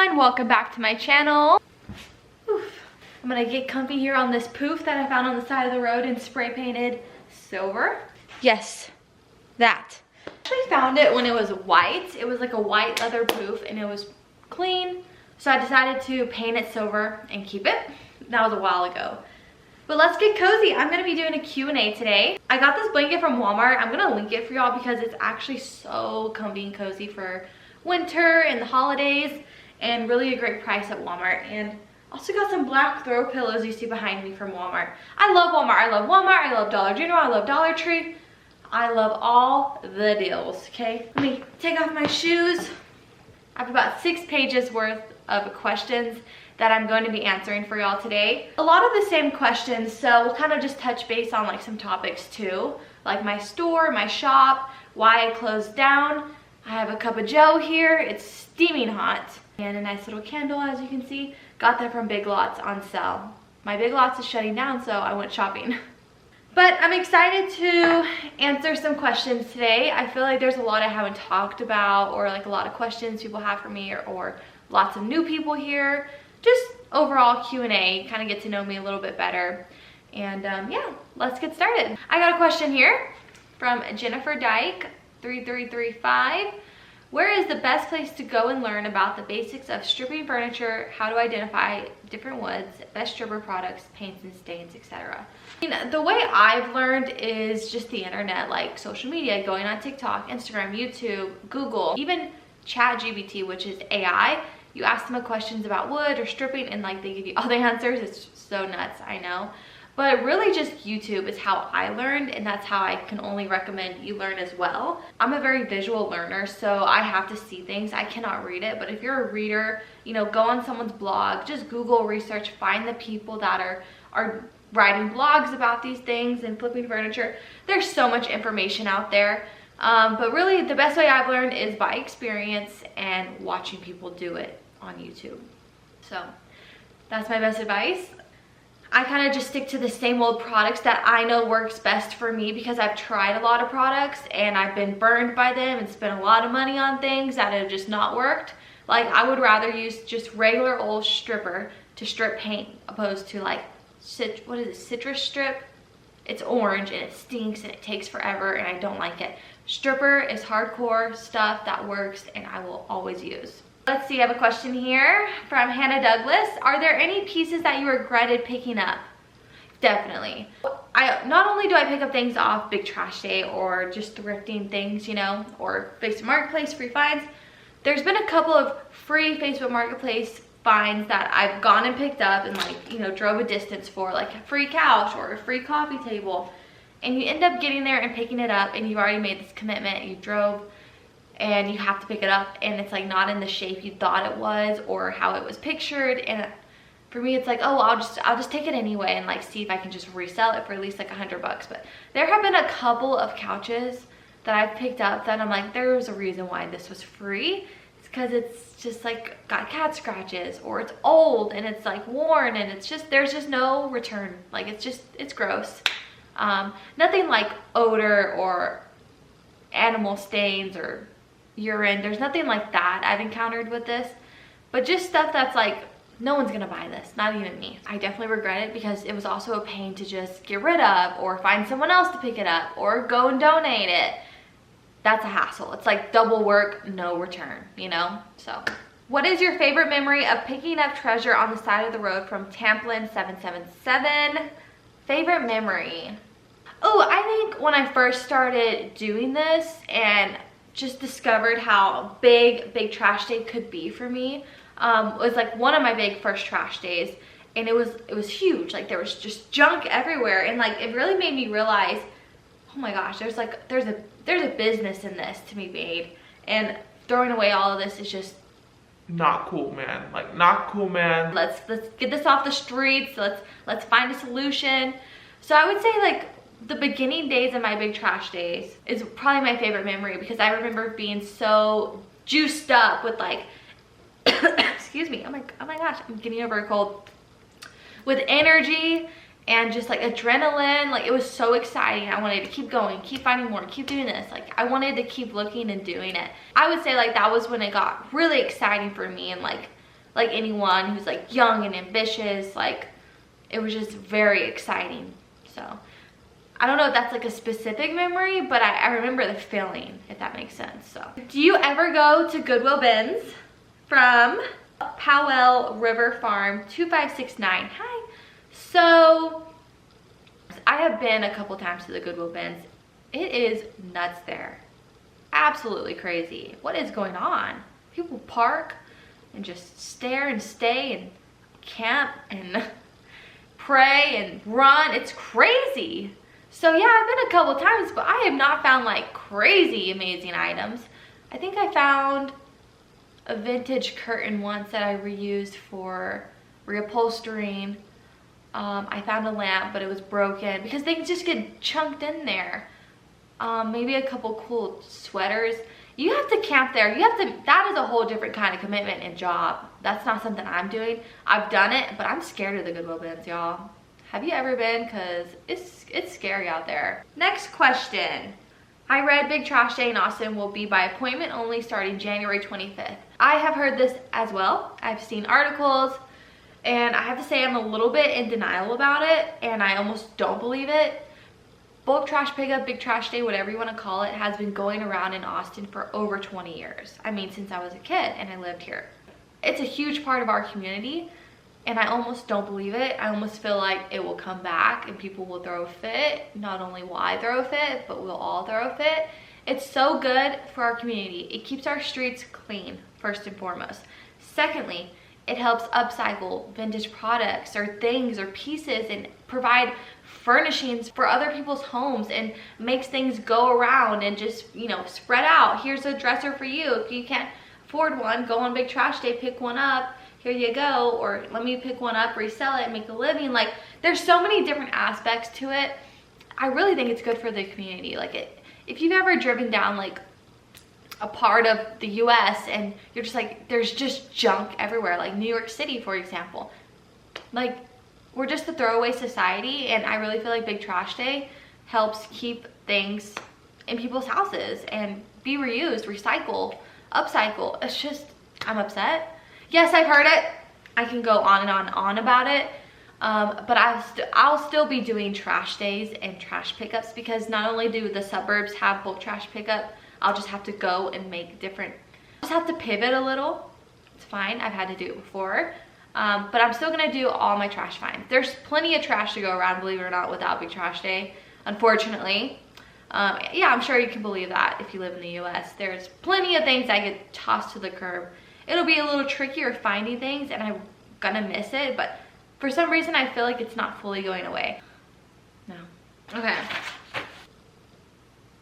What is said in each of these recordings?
everyone, welcome back to my channel. Oof. I'm gonna get comfy here on this poof that I found on the side of the road and spray painted silver. Yes, that. I actually found it when it was white. It was like a white leather poof and it was clean. So I decided to paint it silver and keep it. That was a while ago. But let's get cozy. I'm gonna be doing a Q&A today. I got this blanket from Walmart. I'm gonna link it for y'all because it's actually so comfy and cozy for winter and the holidays, and really a great price at Walmart. And also got some black throw pillows you see behind me from Walmart. I love Walmart. I love Walmart. I love Dollar General. I love Dollar Tree. I love all the deals, okay? Let me take off my shoes. I have about 6 pages worth of questions that I'm going to be answering for y'all today. A lot of the same questions, so we'll kind of just touch base on like some topics too, like my store, my shop, why I closed down. I have a cup of joe here. It's steaming hot. And a nice little candle, as you can see. Got that from Big Lots on sale. My Big Lots is shutting down, so I went shopping. But I'm excited to answer some questions today. I feel like there's a lot I haven't talked about, or like a lot of questions people have for me, or lots of new people here. Just overall Q&A, kind of get to know me a little bit better. And yeah, let's get started. I got a question here from Jennifer Dyke. 3335. Where is the best place to go and learn about the basics of stripping furniture, how to identify different woods, best stripper products, paints and stains, etc.? The way I've learned is just the internet, like social media, going on TikTok, Instagram, YouTube, Google, even ChatGPT, which is AI. You ask them questions about wood or stripping and like they give you all the answers. It's so nuts, I know. But really just YouTube is how I learned, and that's how I can only recommend you learn as well. I'm a very visual learner, so I have to see things. I cannot read it, but if you're a reader, you know, go on someone's blog, just Google research, find the people that are writing blogs about these things and flipping furniture. There's so much information out there. But really the best way I've learned is by experience and watching people do it on YouTube. So that's my best advice. I kind of just stick to the same old products that I know works best for me because I've tried a lot of products and I've been burned by them and spent a lot of money on things that have just not worked. Like I would rather use just regular old stripper to strip paint opposed to like, what is it, citrus strip? It's orange and it stinks and it takes forever and I don't like it. Stripper is hardcore stuff that works and I will always use. Let's see, I have a question here from Hannah Douglas. Are there any pieces that you regretted picking up? Definitely. Not only do I pick up things off Big Trash Day or just thrifting things, you know, or Facebook Marketplace free finds. There's been a couple of free Facebook Marketplace finds that I've gone and picked up and like, you know, drove a distance for, like a free couch or a free coffee table. And you end up getting there and picking it up and you've already made this commitment. You drove and you have to pick it up and it's like not in the shape you thought it was or how it was pictured. And for me it's like, oh, I'll just take it anyway and like see if I can just resell it for at least like $100. But there have been a couple of couches that I've picked up that I'm like, there's a reason why this was free. It's because it's just like got cat scratches or it's old and it's like worn and it's just, there's just no return. Like it's gross. Nothing like odor or animal stains or urine. There's nothing like that I've encountered with this, but just stuff that's like, no one's gonna buy this, not even me. I definitely regret it because it was also a pain to just get rid of or find someone else to pick it up or go and donate it. That's a hassle. It's like double work, no return, you know? So what is your favorite memory of picking up treasure on the side of the road from Tamplin 777? Favorite memory? Oh, I think when I first started doing this and just discovered how big Trash Day could be for me, was like one of my big first trash days, and it was huge. Like there was just junk everywhere, and like it really made me realize, oh my gosh, there's a business in this to be made, and throwing away all of this is just not cool, man. Like not cool, man. Let's get this off the streets. Let's find a solution. So I would say like the beginning days of my big trash days is probably my favorite memory because I remember being so juiced up with like excuse me, oh my gosh, I'm getting over a cold, with energy and just like adrenaline. Like it was so exciting. I wanted to keep going, keep finding more, keep doing this. Like I wanted to keep looking and doing it. I would say like that was when it got really exciting for me, and like like anyone who's like young and ambitious. Like, it was just very exciting. So I don't know if that's like a specific memory, but I remember the feeling, if that makes sense. So do you ever go to Goodwill bins? From Powell River Farm 2569. Hi. So I have been a couple times to the Goodwill bins. It is nuts there. Absolutely crazy. What is going on? People park and just stare and stay and camp and pray and run. It's crazy. So yeah, I've been a couple times, but I have not found like crazy amazing items. I think I found a vintage curtain once that I reused for reupholstering. I found a lamp, but it was broken because they just get chunked in there. Maybe a couple cool sweaters. You have to camp there. You have to, that is a whole different kind of commitment and job. That's not something I'm doing. I've done it, but I'm scared of the Goodwill bins, y'all. Have you ever been? Because it's scary out there. Next question. I read Big Trash Day in Austin will be by appointment only starting January 25th. I have heard this as well. I've seen articles, and I have to say I'm a little bit in denial about it, and I almost don't believe it. Bulk trash pickup, Big Trash Day, whatever you want to call it, has been going around in Austin for over 20 years. I mean, since I was a kid and I lived here. It's a huge part of our community, and I almost don't believe it. I almost feel like it will come back and people will throw a fit. Not only will I throw a fit, but we'll all throw a fit. It's so good for our community. It keeps our streets clean, first and foremost. Secondly, it helps upcycle vintage products or things or pieces and provide furnishings for other people's homes and makes things go around and just, you know, spread out. Here's a dresser for you. If you can't afford one, go on Big Trash Day, pick one up. Here you go. Or let me pick one up, resell it, and make a living. Like, there's so many different aspects to it. I really think it's good for the community. Like, if you've ever driven down like a part of the US and you're just like, there's just junk everywhere, like New York City, for example. Like, we're just a throwaway society, and I really feel like Big Trash Day helps keep things in people's houses and be reused, recycle, upcycle. It's just, I'm upset. Yes, I've heard it. I can go on and on about it. But I'll still be doing trash days and trash pickups, because not only do the suburbs have bulk trash pickup, I'll just have to go and make different, just have to pivot a little. It's fine, I've had to do it before. But I'm still gonna do all my trash finds. There's plenty of trash to go around, believe it or not, without Big Trash Day, unfortunately. Yeah, I'm sure you can believe that if you live in the US. There's plenty of things that get tossed to the curb. It'll be a little trickier finding things, and I'm gonna miss it, but for some reason I feel like it's not fully going away. No. Okay.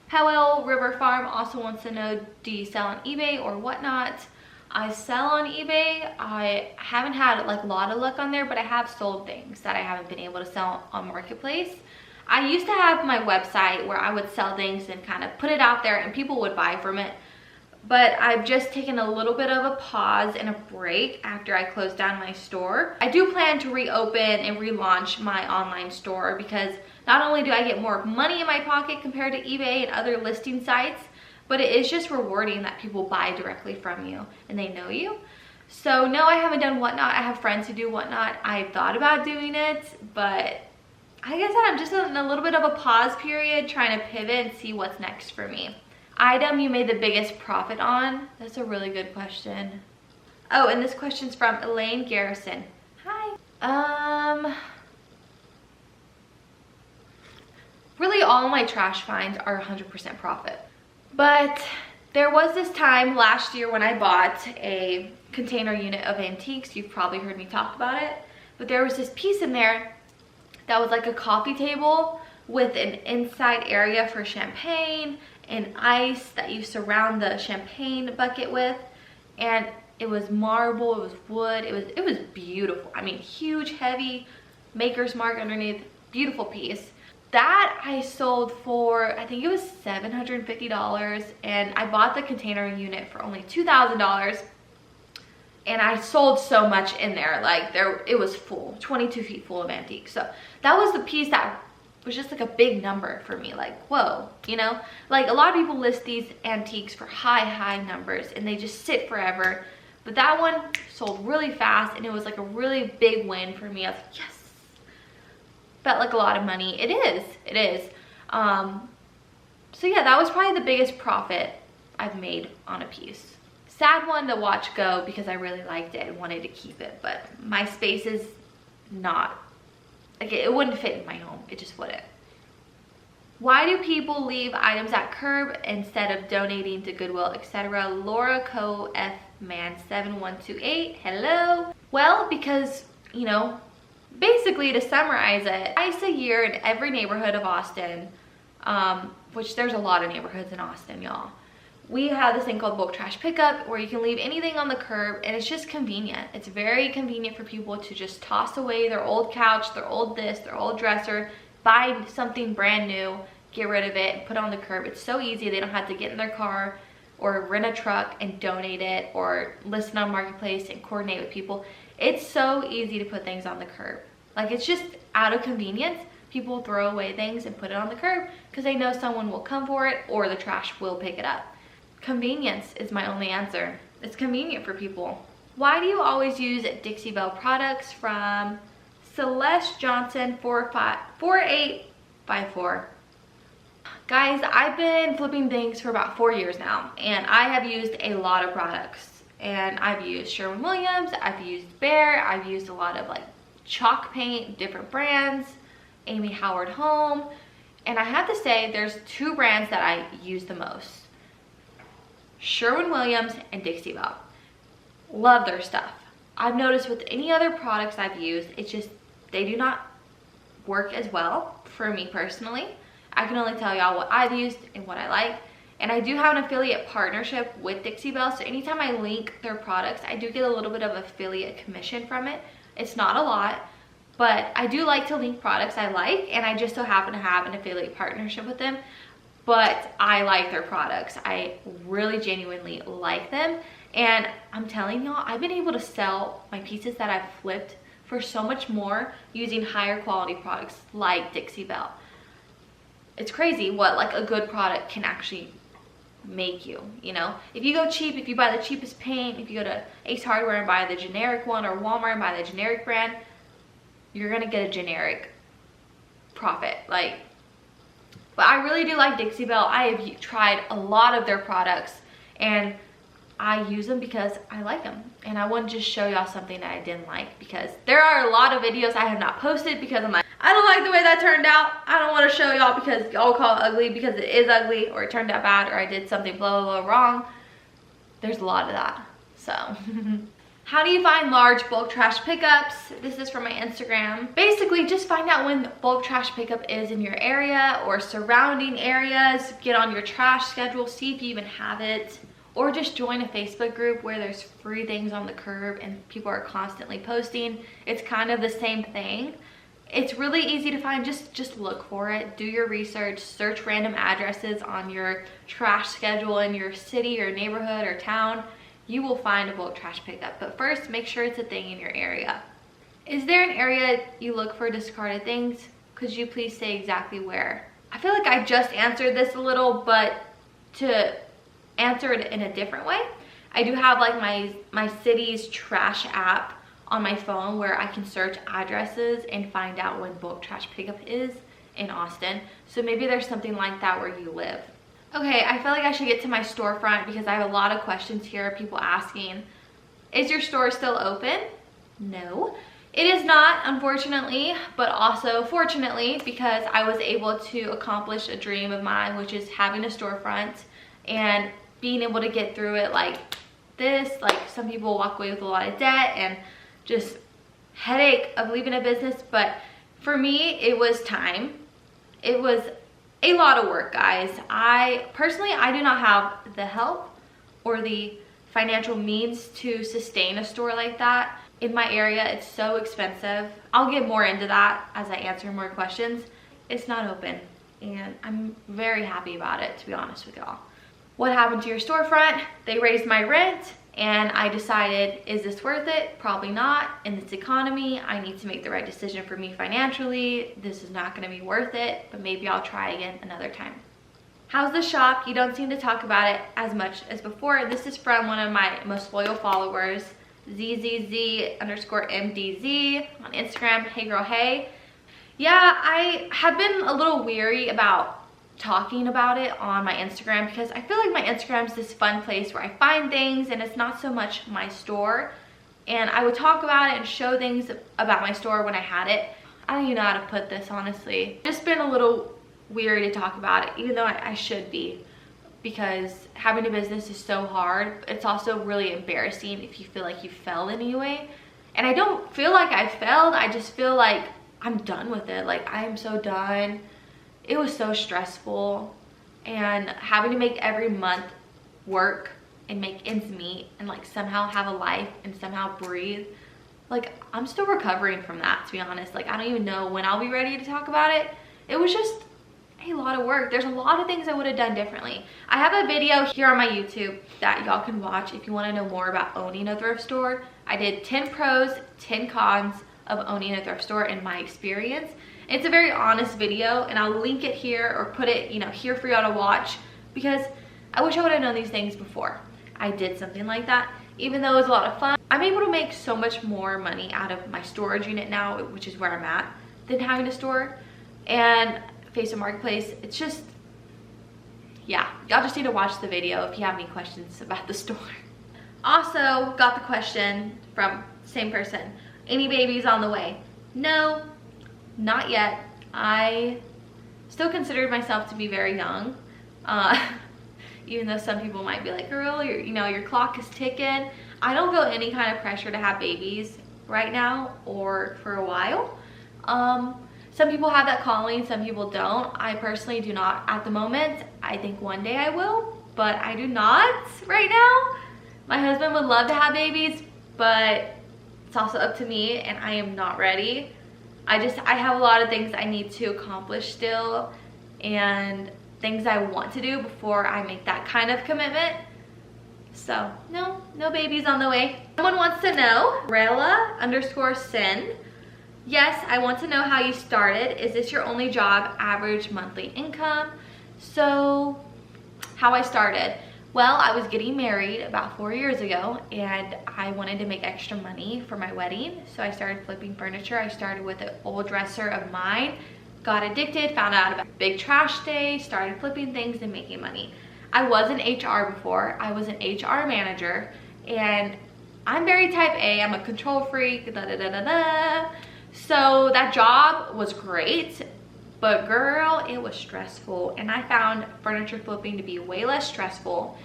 Powell River Farm also wants to know, do you sell on eBay or whatnot? I sell on eBay. I haven't had like a lot of luck on there, but I have sold things that I haven't been able to sell on Marketplace. I used to have my website where I would sell things and kind of put it out there and people would buy from it. But I've just taken a little bit of a pause and a break after I closed down my store. I do plan to reopen and relaunch my online store, because not only do I get more money in my pocket compared to eBay and other listing sites, but it is just rewarding that people buy directly from you and they know you. So no, I haven't done Whatnot. I have friends who do Whatnot. I thought about doing it, but like I said, I'm just in a little bit of a pause period, trying to pivot and see what's next for me. Item you made the biggest profit on? That's a really good question. Oh, and this question's from Elaine Garrison. Hi. Really all my trash finds are 100% profit. But there was this time last year when I bought a container unit of antiques. You've probably heard me talk about it. But there was this piece in there that was like a coffee table with an inside area for champagne and ice that you surround the champagne bucket with. And it was marble, it was wood, it was beautiful. I mean, huge, heavy, maker's mark underneath, beautiful piece. That I sold for, I think it was $750, and I bought the container unit for only $2,000. And I sold so much in there, like it was full, 22 feet full of antiques. So that was the piece that was just like a big number for me, like, whoa, you know? Like, a lot of people list these antiques for high numbers and they just sit forever. But that one sold really fast, and it was like a really big win for me. I was like, yes, felt like a lot of money. It is. So yeah, that was probably the biggest profit I've made on a piece. Sad one to watch go because I really liked it and wanted to keep it, but my space is not, like, it wouldn't fit in my home. It just wouldn't. Why do people leave items at curb instead of donating to Goodwill, etc.? Laura Co. F. Man 7128. Hello. Well, because, you know, basically to summarize it, twice a year in every neighborhood of Austin, which there's a lot of neighborhoods in Austin, y'all, we have this thing called bulk trash pickup where you can leave anything on the curb, and it's just convenient. It's very convenient for people to just toss away their old couch, their old this, their old dresser, buy something brand new, get rid of it, and put it on the curb. It's so easy. They don't have to get in their car or rent a truck and donate it or list on Marketplace and coordinate with people. It's so easy to put things on the curb. Like, it's just out of convenience. People throw away things and put it on the curb because they know someone will come for it or the trash will pick it up. Convenience is my only answer. It's convenient for people. Why do you always use Dixie Belle products? From Celeste Johnson 4854. Guys, I've been flipping things for about 4 years now, and I have used a lot of products. And I've used Sherwin-Williams, I've used Behr, I've used a lot of like chalk paint, different brands, Amy Howard Home. And I have to say, there's 2 brands that I use the most. Sherwin-Williams and Dixie Belle. Love their stuff. I've noticed with any other products I've used, it's just, they do not work as well for me personally. I can only tell y'all what I've used and what I like. And I do have an affiliate partnership with Dixie Belle, so anytime I link their products, I do get a little bit of affiliate commission from it. It's not a lot, but I do like to link products I like, and I just so happen to have an affiliate partnership with them. But I like their products. I really genuinely like them. And I'm telling y'all, I've been able to sell my pieces that I've flipped for so much more using higher quality products like Dixie Belle. It's crazy what like a good product can actually make you, you know? If you go cheap, if you buy the cheapest paint, if you go to Ace Hardware and buy the generic one, or Walmart and buy the generic brand, you're gonna get a generic profit. Like, but I really do like Dixie Belle. I have tried a lot of their products, and I use them because I like them. And I want to just show y'all something that I didn't like, because there are a lot of videos I have not posted because I'm like, I don't like the way that turned out. I don't want to show y'all because y'all call it ugly because it is ugly, or it turned out bad, or I did something blah, blah, blah wrong. There's a lot of that, so. How do you find large bulk trash pickups? This is from my Instagram. Basically, just find out when bulk trash pickup is in your area or surrounding areas. Get on your trash schedule, see if you even have it. Or just join a Facebook group where there's free things on the curb and people are constantly posting. It's kind of the same thing. It's really easy to find. Just look for it. Do your research. Search random addresses on your trash schedule in your city or neighborhood or town. You will find a bulk trash pickup. But first, make sure it's a thing in your area. Is there an area you look for discarded things? Could you please say exactly where? I feel like I just answered this a little, but to answer it in a different way, I do have like my city's trash app on my phone where I can search addresses and find out when bulk trash pickup is in Austin. So maybe there's something like that where you live. Okay, I feel like I should get to my storefront because I have a lot of questions here. People asking, is your store still open? No, it is not, unfortunately, but also fortunately, because I was able to accomplish a dream of mine, which is having a storefront and being able to get through it like this. Like, some people walk away with a lot of debt and just headache of leaving a business, but for me, it was time. It was a lot of work, guys. I personally do not have the help or the financial means to sustain a store like that. In my area, it's so expensive. I'll get more into that as I answer more questions. It's not open, and I'm very happy about it, to be honest with y'all. What happened to your storefront? They raised my rent, and I decided, is this worth it? Probably not. In this economy, I need to make the right decision for me financially. This is not gonna be worth it, but maybe I'll try again another time. How's the shop? You don't seem to talk about it as much as before. This is from one of my most loyal followers, ZZZ_MDZ on Instagram. Hey girl, hey. Yeah, I have been a little weary about talking about it on my Instagram because I feel like my Instagram is this fun place where I find things and it's not so much my store. And I would talk about it and show things about my store when I had it. I don't even know how to put this, honestly. Just been a little weary to talk about it, even though I should be, because having a business is so hard. It's also really embarrassing if you feel like you failed in any way. And I don't feel like I failed. I just feel like I'm done with it. Like, I am so done. It was so stressful, and having to make every month work and make ends meet and like somehow have a life and somehow breathe. Like, I'm still recovering from that, to be honest. Like, I don't even know when I'll be ready to talk about it. It was just a lot of work. There's a lot of things I would have done differently. I have a video here on my YouTube that y'all can watch if you want to know more about owning a thrift store. I did 10 pros, 10 cons of owning a thrift store in my experience. It's a very honest video, and I'll link it here or put it, you know, here for y'all to watch, because I wish I would have known these things before I did something like that. Even though it was a lot of fun, I'm able to make so much more money out of my storage unit now, which is where I'm at, than having a store. And Facebook Marketplace, it's just, yeah, y'all just need to watch the video if you have any questions about the store. Also got the question from the same person, any babies on the way? No, not yet. I still considered myself to be very young, even though some people might be like, girl, your clock is ticking. I don't feel any kind of pressure to have babies right now or for a while. Some people have that calling, some people don't. I personally do not at the moment. I think one day I will, but I do not right now. My husband would love to have babies, but it's also up to me, and I am not ready. I have a lot of things I need to accomplish still, and things I want to do before I make that kind of commitment. So no babies on the way. Someone wants to know, Rella_Sin. Yes, I want to know how you started. Is this your only job? Average monthly income? So how I started. Well, I was getting married about 4 years ago, and I wanted to make extra money for my wedding. So I started flipping furniture. I started with an old dresser of mine, got addicted, found out about big trash day, started flipping things and making money. I was in HR before. I was an HR manager, and I'm very type A. I'm a control freak, So that job was great, but girl, it was stressful. And I found furniture flipping to be way less stressful.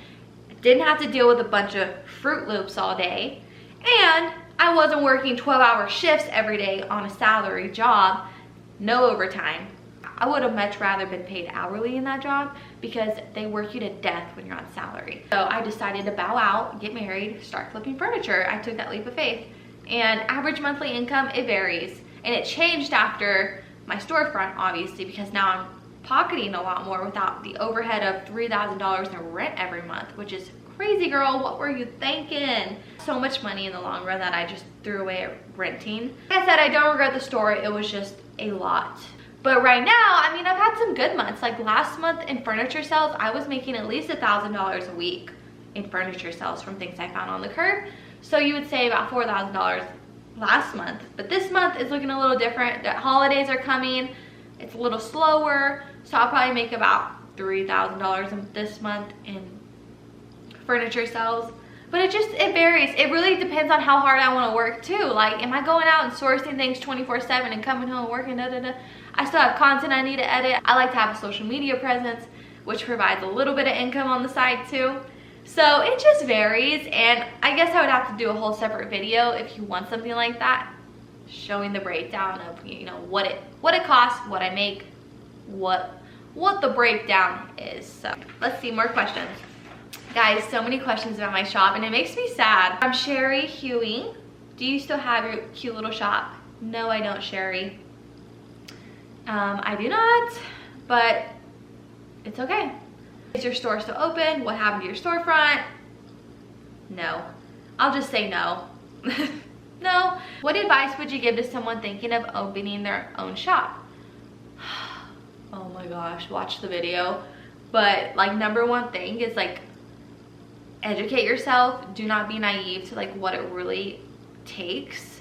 I didn't have to deal with a bunch of Fruit Loops all day. And I wasn't working 12-hour shifts every day on a salary job, no overtime. I would have much rather been paid hourly in that job because they work you to death when you're on salary. So I decided to bow out, get married, start flipping furniture. I took that leap of faith. And average monthly income, it varies. And it changed after my storefront, obviously, because now I'm pocketing a lot more without the overhead of $3,000 in rent every month, which is crazy, girl. What were you thinking? So much money in the long run that I just threw away at renting. Like I said, I don't regret the store. It was just a lot. But right now, I mean, I've had some good months. Like last month in furniture sales, I was making at least $1,000 a week in furniture sales from things I found on the curb. So you would say about $4,000 last month. But this month is looking a little different. The holidays are coming. It's a little slower. So I'll probably make about $3,000 this month in furniture sales. But it varies. It really depends on how hard I want to work too. Like, am I going out and sourcing things 24/7 and coming home and working, I still have content I need to edit. I like to have a social media presence, which provides a little bit of income on the side too. So it just varies, and I guess I would have to do a whole separate video if you want something like that, showing the breakdown of, you know, what it costs, what I make, what the breakdown is. So let's see, more questions. Guys, so many questions about my shop, and it makes me sad. I'm Sherry Hewing. Do you still have your cute little shop? No, I don't, Sherry. I do not, but it's okay. Is your store still open? What happened to your storefront? No. I'll just say no. No. What advice would you give to someone thinking of opening their own shop? Oh my gosh, watch the video. But like number one thing is like educate yourself. Do not be naive to like what it really takes.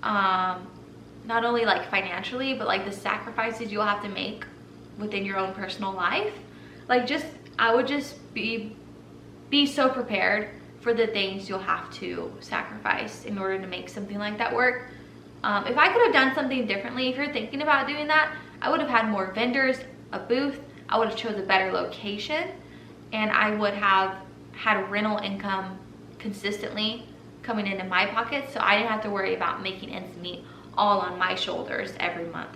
Not only like financially, but like the sacrifices you'll have to make within your own personal life. Like I would just be so prepared for the things you'll have to sacrifice in order to make something like that work. If I could have done something differently, if you're thinking about doing that, I would have had more vendors, a booth, I would have chose a better location, and I would have had rental income consistently coming into my pocket, so I didn't have to worry about making ends meet all on my shoulders every month.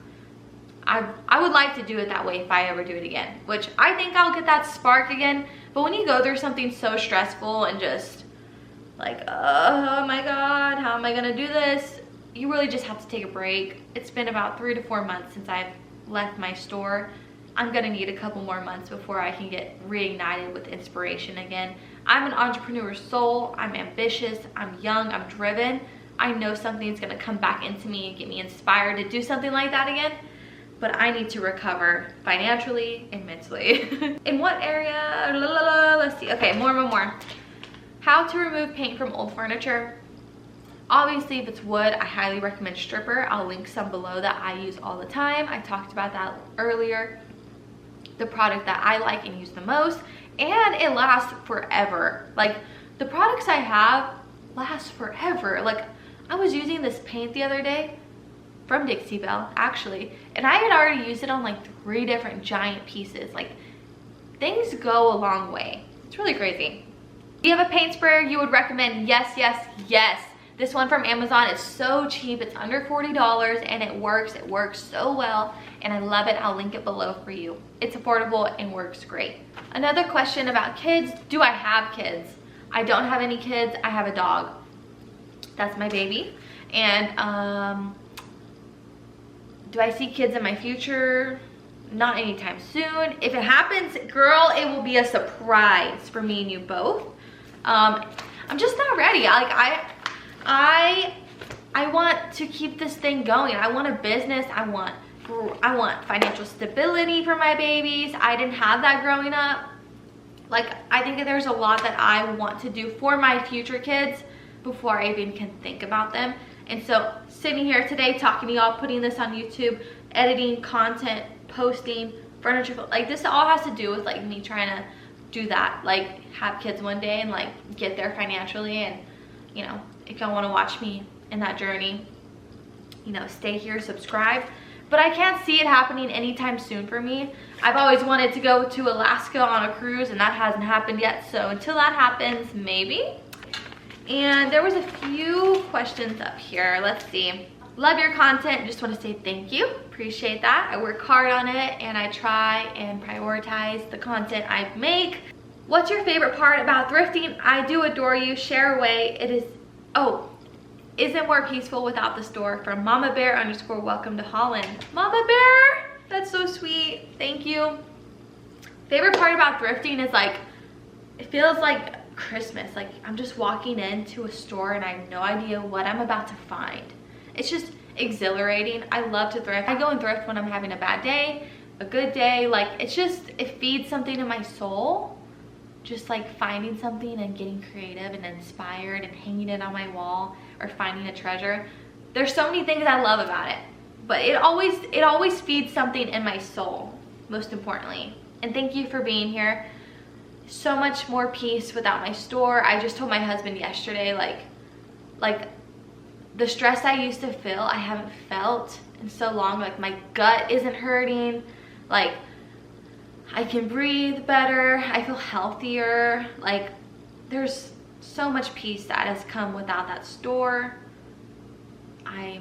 I would like to do it that way if I ever do it again, which I think I'll get that spark again. But when you go through something so stressful and just like, oh my God, how am I gonna do this? You really just have to take a break. It's been about 3 to 4 months since I've left my store. I'm gonna need a couple more months before I can get reignited with inspiration again. I'm an entrepreneur soul, I'm ambitious, I'm young, I'm driven. I know something's gonna come back into me and get me inspired to do something like that again. But I need to recover financially and mentally. In what area? Let's see. Okay, more. How to remove paint from old furniture. Obviously, if it's wood, I highly recommend stripper. I'll link some below that I use all the time. I talked about that earlier. The product that I like and use the most, and it lasts forever. Like the products I have last forever. Like I was using this paint the other day from Dixie Belle actually, and I had already used it on like 3 different giant pieces. Like things go a long way. It's really crazy. Do you have a paint sprayer you would recommend? Yes. This one from Amazon is so cheap. It's under $40 and it works so well, and I love it. I'll link it below for you. It's affordable and works great. Another question about kids. Do I have kids? I don't have any kids. I have a dog. That's my baby. And do I see kids in my future? Not anytime soon. If it happens, girl, it will be a surprise for me and you both. I'm just not ready. Like I want to keep this thing going. I want a business. I want financial stability for my babies. I didn't have that growing up. Like I think that there's a lot that I want to do for my future kids before I even can think about them. And so sitting here today talking to y'all, putting this on YouTube, editing content, posting, furniture, like this all has to do with like me trying to do that, like have kids one day and like get there financially. And you know, if y'all want to watch me in that journey, you know, stay here, subscribe. But I can't see it happening anytime soon for me. I've always wanted to go to Alaska on a cruise, and that hasn't happened yet. So until that happens, maybe. And there was a few questions up here. Let's see. Love your content. Just want to say thank you. Appreciate that. I work hard on it and I try and prioritize the content I make. What's your favorite part about thrifting? I do adore you. Share away. It is, isn't more peaceful without the store. From Mama Bear _ welcome to Holland. Mama Bear, that's so sweet. Thank you. Favorite part about thrifting is like, it feels like Christmas. Like I'm just walking into a store and I have no idea what I'm about to find. It's just exhilarating. I love to thrift. I go and thrift when I'm having a bad day, a good day. Like it's just, it feeds something in my soul. Just like finding something and getting creative and inspired and hanging it on my wall or finding a treasure. There's so many things I love about it, but it always feeds something in my soul, most importantly. And thank you for being here. So much more peace without my store. I just told my husband yesterday, like the stress I used to feel, I haven't felt in so long. Like my gut isn't hurting. Like I can breathe better. I feel healthier. Like there's so much peace that has come without that store. I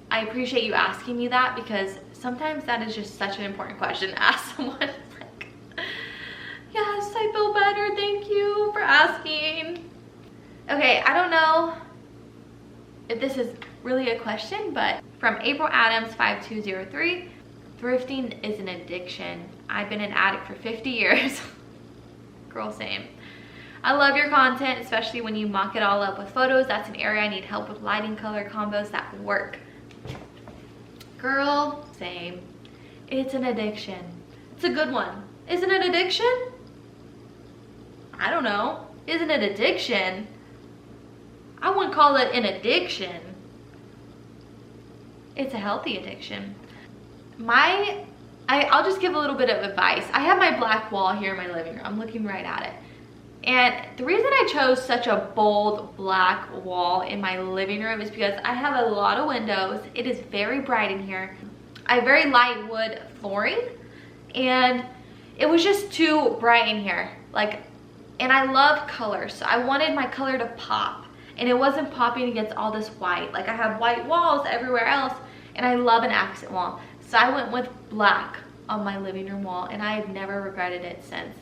appreciate you asking me that, because sometimes that is just such an important question to ask someone. Like, yes, I feel better. Thank you for asking. Okay, I don't know if this is really a question, but from April Adams 5203, thrifting is an addiction. I've been an addict for 50 years. Girl, same. I love your content, especially when you mock it all up with photos. That's an area I need help with, lighting, color combos that work. Girl, same. It's an addiction. It's a good one. Isn't it addiction? I don't know. Isn't it addiction? I wouldn't call it an addiction. It's a healthy addiction. I'll just give a little bit of advice. I have my black wall here in my living room. I'm looking right at it. And the reason I chose such a bold black wall in my living room is because I have a lot of windows. It is very bright in here. I have very light wood flooring, and it was just too bright in here. Like, and I love color, so I wanted my color to pop, and it wasn't popping against all this white. Like, I have white walls everywhere else, and I love an accent wall. So I went with black on my living room wall, and I have never regretted it since.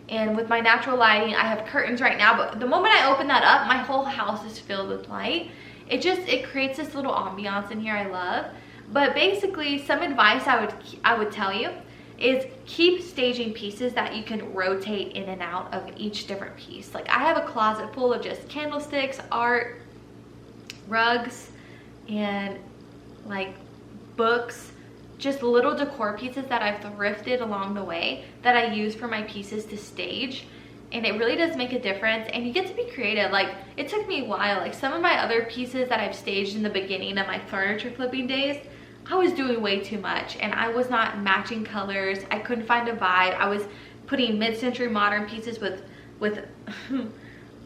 And with my natural lighting, I have curtains right now, but the moment I open that up, my whole house is filled with light. It creates this little ambiance in here I love. But basically, some advice I would tell you is keep staging pieces that you can rotate in and out of each different piece. Like, I have a closet full of just candlesticks, art, rugs, and like books, just little decor pieces that I've thrifted along the way that I use for my pieces to stage. And it really does make a difference, and you get to be creative. Like, it took me a while. Like, some of my other pieces that I've staged in the beginning of my furniture flipping days, I was doing way too much, and I was not matching colors. I couldn't find a vibe. I was putting mid-century modern pieces with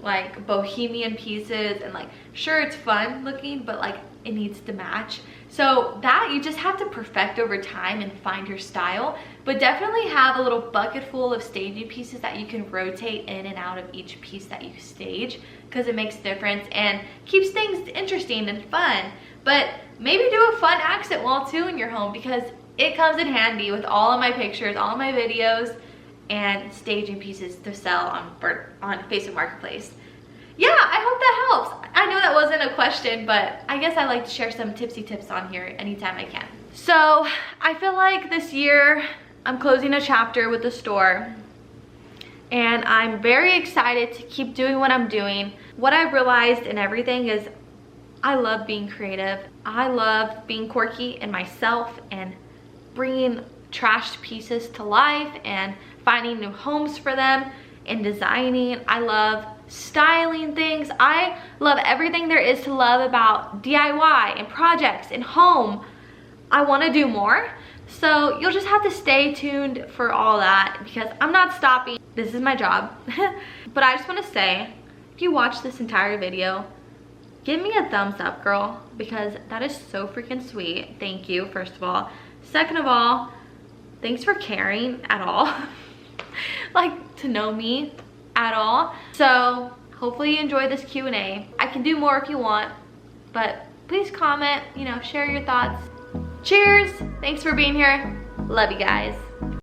like bohemian pieces, and like, sure, it's fun looking, but like, it needs to match. So that you just have to perfect over time and find your style, but definitely have a little bucket full of staging pieces that you can rotate in and out of each piece that you stage, because it makes a difference and keeps things interesting and fun. But maybe do a fun accent wall too in your home, because it comes in handy with all of my pictures, all of my videos, and staging pieces to sell on Facebook Marketplace. Yeah, I hope that helps. I know that wasn't a question, but I guess I like to share some tipsy tips on here anytime I can. So I feel like this year I'm closing a chapter with the store, and I'm very excited to keep doing what I'm doing. What I've realized in everything is I love being creative. I love being quirky in myself and bringing trashed pieces to life and finding new homes for them and designing. I love styling things. I love everything there is to love about DIY and projects and home. I want to do more. So you'll just have to stay tuned for all that, because I'm not stopping. This is my job. But I just want to say, if you watch this entire video, give me a thumbs up, girl, because that is so freaking sweet. Thank you, first of all. Second of all, thanks for caring at all. Like, to know me at all. So hopefully you enjoyed this Q&A. I can do more if you want, but please comment, you know, share your thoughts. Cheers. Thanks for being here. Love you guys.